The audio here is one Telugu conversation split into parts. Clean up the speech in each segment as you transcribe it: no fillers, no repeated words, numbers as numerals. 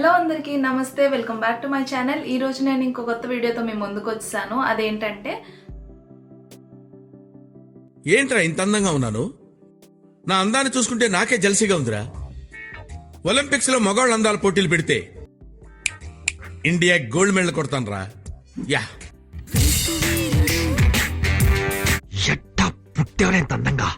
హలో అందరికీ నమస్తే, welcome back to my channel. ఈ రోజు నేను ఇంకో కొత్త వీడియోతో మీ ముందుకు వచ్చాను. అదేంటంటే ఏంట్రా ఇంత అందంగా ఉన్నాను? నా అందాన్ని చూసుకుంటే నాకే జల్సీగా ఉందిరా. ఒలింపిక్స్ లో మగవాళ్ళ అందాల పోటీలు పెడితే ఇండియా గోల్డ్ మెడల్ కొడతాను రా. యా ఎట్టా పుట్టేవరా ఇంత అందంగా?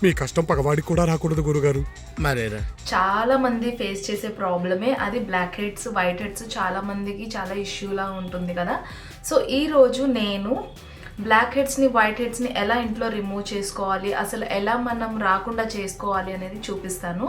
మీ కష్టం పగవాడికి కూడా రాకూడదు గురుగారు. మరేరా చాలా మంది ఫేస్ చేసే ప్రాబ్లమే అది బ్లాక్ హెడ్స్, వైట్ హెడ్స్. చాలా మందికి చాలా ఇష్యూలా ఉంటుంది కదా. సో ఈ రోజు నేను బ్లాక్ హెడ్స్ని, వైట్ హెడ్స్ని ఎలా ఇంట్లో రిమూవ్ చేసుకోవాలి, అసలు ఎలా మనం రాకుండా చేసుకోవాలి అనేది చూపిస్తాను.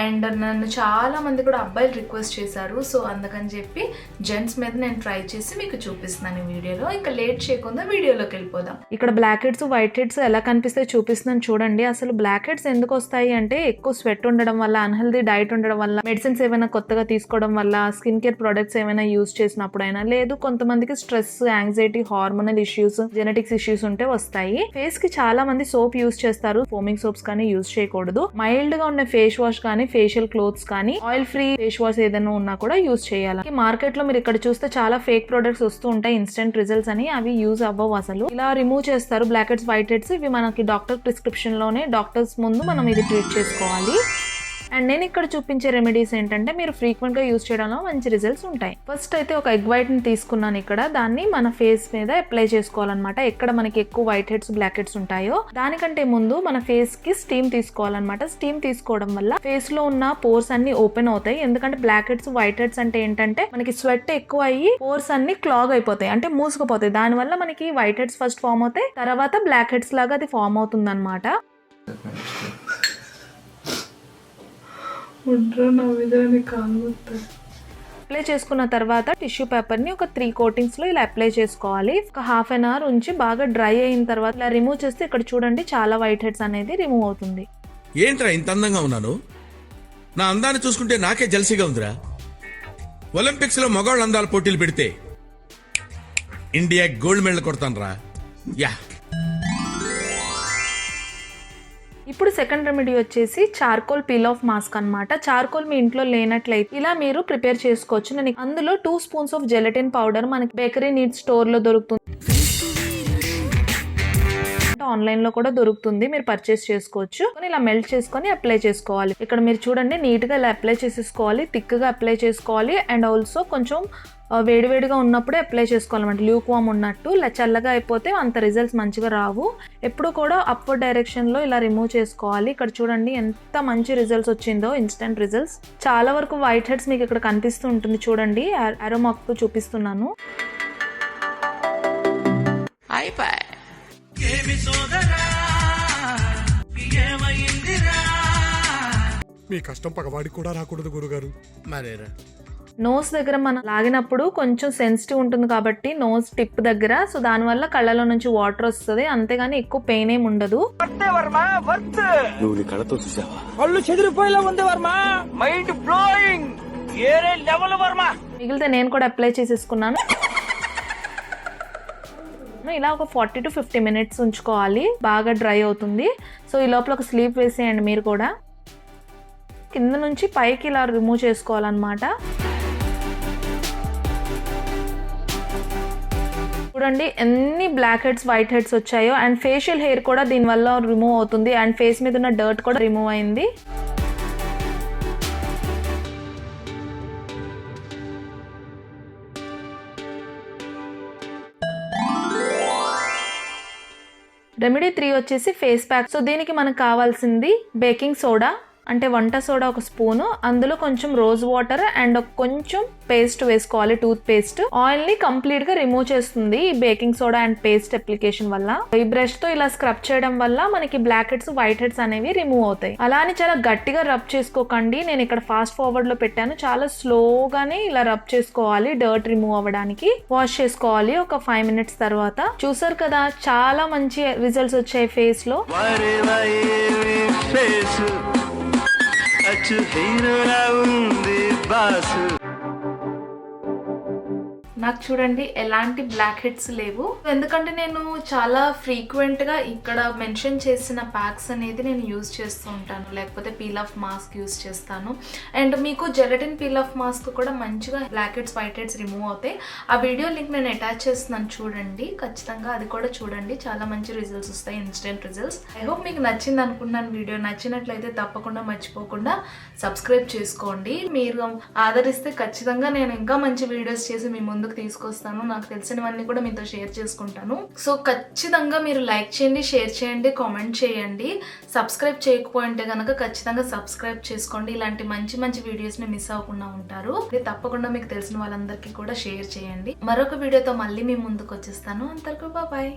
అండ్ నన్ను చాలా మంది కూడా అబ్బాయిలు రిక్వెస్ట్ చేశారు. సో అందుకని చెప్పి జెంట్స్ మీద నేను ట్రై చేసి మీకు చూపిస్తున్నాను ఈ వీడియోలో. ఇంకా లేట్ చేయకుండా వీడియోలోకి వెళ్ళిపోదాం. ఇక్కడ బ్లాక్ హెడ్స్, వైట్ హెడ్స్ ఎలా కనిపిస్తాయి చూపిస్తున్నాను చూడండి. అసలు బ్లాక్ హెడ్స్ ఎందుకు వస్తాయి అంటే ఎక్కువ స్వెట్ ఉండడం వల్ల, అన్హెల్దీ డైట్ ఉండడం వల్ల, మెడిసిన్స్ ఏమైనా కొత్తగా తీసుకోవడం వల్ల, స్కిన్ కేర్ ప్రొడక్ట్స్ ఏమైనా యూజ్ చేసినప్పుడైనా, లేదు కొంతమందికి stress, anxiety, hormonal issues, genetics issues ఉంటే వస్తాయి. ఫేస్ కి చాలా మంది సోప్ యూజ్ చేస్తారు. ఫోమింగ్ సోప్స్ కానీ యూజ్ చేయకూడదు. మైల్డ్ గా ఉన్న ఫేస్ వాష్ కానీ, ఫేషియల్ క్లోత్స్ కానీ, ఆయిల్ ఫ్రీ ఫేస్ వాష్ ఏదైనా ఉన్నా కూడా యూజ్ చేయాలి. మార్కెట్ లో మీరు ఇక్కడ చూస్తే చాలా ఫేక్ ప్రొడక్ట్స్ వస్తూ ఉంటాయి, ఇన్స్టెంట్ రిజల్ట్స్ అని. అవి యూజ్ అవ్వవు అసలు. ఇలా రిమూవ్ చేస్తారు బ్లాక్ హెడ్స్, వైట్ హెడ్స్. ఇవి మనకి డాక్టర్ ప్రిస్క్రిప్షన్ లోనే, డాక్టర్స్ ముందు మనం ఇది ట్రీట్ చేసుకోవాలి. అండ్ నేను ఇక్కడ చూపించే రెమెడీస్ ఏంటంటే మీరు ఫ్రీక్వెంట్ గా యూజ్ చేయడంలో మంచి రిజల్ట్స్ ఉంటాయి. ఫస్ట్ అయితే ఒక ఎగ్ వైట్ ని తీసుకున్నాను ఇక్కడ. దాన్ని మన ఫేస్ మీద అప్లై చేసుకోవాలన్నమాట. ఎక్కడ మనకి ఎక్కువ వైట్ హెడ్స్, బ్లాక్ హెడ్స్ ఉంటాయో దానికంటే ముందు మన ఫేస్ కి స్టీమ్ తీసుకోవాలన్నమాట. స్టీమ్ తీసుకోవడం వల్ల ఫేస్ లో ఉన్న పోర్స్ అన్ని ఓపెన్ అవుతాయి. ఎందుకంటే బ్లాక్ హెడ్స్, వైట్ హెడ్స్ అంటే ఏంటంటే మనకి స్వెట్ ఎక్కువ అయ్యి పోర్స్ అన్ని క్లాగ్ అయిపోతాయి, అంటే మూసుకుపోతాయి. దాని వల్ల మనకి వైట్ హెడ్స్ ఫస్ట్ ఫామ్ అవుతాయి, తర్వాత బ్లాక్ హెడ్స్ లాగా అది ఫామ్ అవుతుంది అనమాట. అప్లై చేసుకున్న తర్వాత టిష్యూ పేపర్ ని ఒక 3 కోటింగ్స్ లో ఇలా అప్లై చేసుకోవాలి. ఒక హాఫ్ అన్ అవర్ ఉంచి బాగా డ్రై అయిన తర్వాత ఇలా రిమూవ్ చేస్తే ఇక్కడ చూడండి చాలా వైట్ హెడ్స్ అనేది రిమూవ్ అవుతుంది. ఏంట్రా ఇంత అందంగా ఉన్నాను? నా అందాన్ని చూసుకుంటే నాకే జల్సీగా ఉందిరా. ఒలింపిక్స్ లో మగవాళ్ళ అందాల పోటీలు పెడితే ఇండియా గోల్డ్ మెడల్ కొడతాను రా. యా ఇప్పుడు సెకండ్ రెమెడీ వచ్చేసి చార్కోల్ పీల్ ఆఫ్ మాస్క్ అన్నమాట. చార్కోల్ మీ ఇంట్లో లేనట్లయితే ఇలా మీరు ప్రిపేర్ చేసుకోవచ్చు. నేను అందులో 2 స్పూన్స్ ఆఫ్ జెలటిన్ పౌడర్ మనకి బేకరీ నీడ్స్ స్టోర్ లో దొరుకుతుంది, ఆన్లైన్ లో కూడా దొరుకుతుంది, మీరు పర్చేస్ చేసుకోవచ్చు. ఇలా మెల్ట్ చేసుకొని అప్లై చేసుకోవాలి. ఇక్కడ మీరు చూడండి నీట్ గా ఇలా అప్లై చేసేసుకోవాలి, థిక్ గా అప్లై చేసుకోవాలి. అండ్ ఆల్సో కొంచెం వేడివేడిగా ఉన్నప్పుడే అప్లై చేసుకోవాలన్నమాట, ల్యూక్ వామ్ ఉన్నట్టు. ఇలా చల్లగా అయిపోతే అంత రిజల్ట్స్ మంచిగా రావు. ఎప్పుడు కూడా అప్వర్డ్ డైరెక్షన్ లో ఇలా రిమూవ్ చేసుకోవాలి. ఇక్కడ చూడండి ఎంత మంచి రిజల్ట్స్ వచ్చిందో, ఇన్స్టెంట్ రిజల్ట్స్. చాలా వరకు వైట్ హెడ్స్ మీకు ఇక్కడ కనిపిస్తూ ఉంటుంది చూడండి, ఆరో మార్క్ తో చూపిస్తున్నాను. మీ కష్టం పగవాడికి కూడా రాకూడదు గురుగారు. మరేరా నోస్ దగ్గర మనం లాగినప్పుడు కొంచెం సెన్సిటివ్ ఉంటుంది కాబట్టి నోస్ టిప్ దగ్గర, సో దానివల్ల కళ్ళలో నుంచి వాటర్ వస్తుంది, అంతేగాని ఎక్కువ పెయిన్ ఏమి ఉండదు. మిగిలితే నేను కూడా అప్లై చేసేసుకున్నాను. ఇలా ఒక 40 to 50 minutes ఉంచుకోవాలి, బాగా డ్రై అవుతుంది. సో ఈ లోపల ఒక స్లీప్ వేసేయండి. మీరు కూడా కింద నుంచి పైకి ఇలా రిమూవ్ చేసుకోవాలన్నమాట. చూడండి ఎన్ని బ్లాక్ హెడ్స్, వైట్ హెడ్స్ వచ్చాయో. అండ్ ఫేషియల్ హెయిర్ కూడా దీనివల్ల రిమూవ్ అవుతుంది. అండ్ ఫేస్ మీద ఉన్న డర్ట్ కూడా రిమూవ్ అయింది. రెమెడీ 3 వచ్చేసి ఫేస్ ప్యాక్. సో దీనికి మనకు కావాల్సింది బేకింగ్ సోడా, అంటే వంట సోడా 1 స్పూను, అందులో కొంచెం రోజ్ వాటర్ అండ్ కొంచెం పేస్ట్ వేసుకోవాలి, టూత్ పేస్ట్. ఆయిల్ ని కంప్లీట్ గా రిమూవ్ చేస్తుంది ఈ baking soda and paste application వల్ల. ఈ బ్రష్ తో ఇలా స్క్రబ్ చేయడం వల్ల మనకి బ్లాక్ హెడ్స్, వైట్ హెడ్స్ అనేవి రిమూవ్ అవుతాయి. అలా అని చాలా గట్టిగా రబ్ చేసుకోకండి, నేను ఇక్కడ ఫాస్ట్ ఫార్వర్డ్ లో పెట్టాను. చాలా స్లోగానే ఇలా రబ్ చేసుకోవాలి డర్ట్ రిమూవ్ అవ్వడానికి. వాష్ చేసుకోవాలి ఒక 5 minutes తర్వాత. చూసారు కదా చాలా మంచి రిజల్ట్స్ వచ్చాయి ఫేస్ లో. నాకు చూడండి ఎలాంటి బ్లాక్ హెడ్స్ లేవు. ఎందుకంటే నేను చాలా ఫ్రీక్వెంట్గా ఇక్కడ మెన్షన్ చేసిన ప్యాక్స్ అనేది నేను యూజ్ చేస్తూ ఉంటాను, లేకపోతే పీల్ ఆఫ్ మాస్క్ యూజ్ చేస్తాను. అండ్ మీకు జెలటిన్ పీల్ ఆఫ్ మాస్క్ కూడా మంచిగా blackheads whiteheads remove అవుతాయి. ఆ వీడియో లింక్ నేను అటాచ్ చేస్తున్నాను, చూడండి ఖచ్చితంగా, అది కూడా చూడండి. చాలా మంచి రిజల్ట్స్ వస్తాయి, ఇన్స్టెంట్ రిజల్ట్స్. ఐ హోప్ మీకు నచ్చింది అనుకున్నాను. వీడియో నచ్చినట్లయితే తప్పకుండా మర్చిపోకుండా సబ్స్క్రైబ్ చేసుకోండి. మీరు ఆదరిస్తే ఖచ్చితంగా నేను ఇంకా మంచి వీడియోస్ చేసి మీ ముందుకు తీసుకొస్తాను. నాకు తెలిసినవన్నీ కూడా మీతో షేర్ చేసుకుంటాను. సో ఖచ్చితంగా మీరు లైక్ చేయండి, షేర్ చేయండి, కామెంట్ చేయండి. సబ్స్క్రైబ్ చేయకపోయింటే కనుక ఖచ్చితంగా సబ్స్క్రైబ్ చేసుకోండి. ఇలాంటి మంచి మంచి వీడియోస్ని మిస్ అవ్వకుండా ఉంటారు. తప్పకుండా మీకు తెలిసిన వాళ్ళందరికీ కూడా షేర్ చేయండి. మరొక వీడియోతో మళ్ళీ మీ ముందుకు వచ్చేస్తాను. అంతవరకు బాయ్.